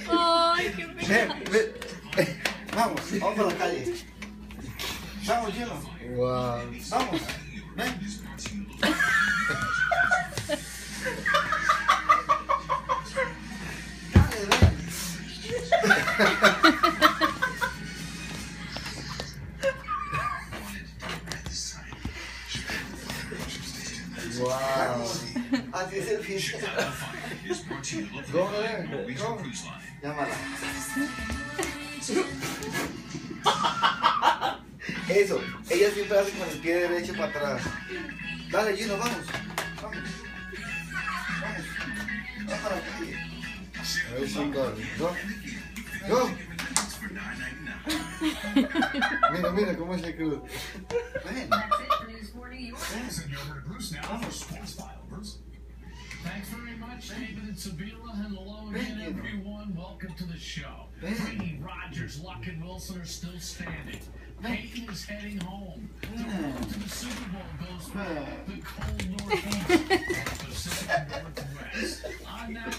Ay, qué pena. Vamos a la calle. Vamos, Gino. Wow. Vamos, ven. Dale, ven. Wow. Así es el fin. Go there. Go. Llámala. Eso, ella siempre hace con el pie derecho para atrás. Dale, Gino, vamos. Vamos. Vamos. Vamos a la calle. Ahí sí, go. Go. Mira, mira cómo es el cruz. Ven. Send you over to Bruce now for Sports File. Bruce. Thanks very much, David and Sabila. Hello again, everyone. Welcome to the show. Brady, Rogers, Luck, and Wilson are still standing. Peyton is heading home. The road to the Super Bowl goes through the cold Northeast and Pacific Northwest. On that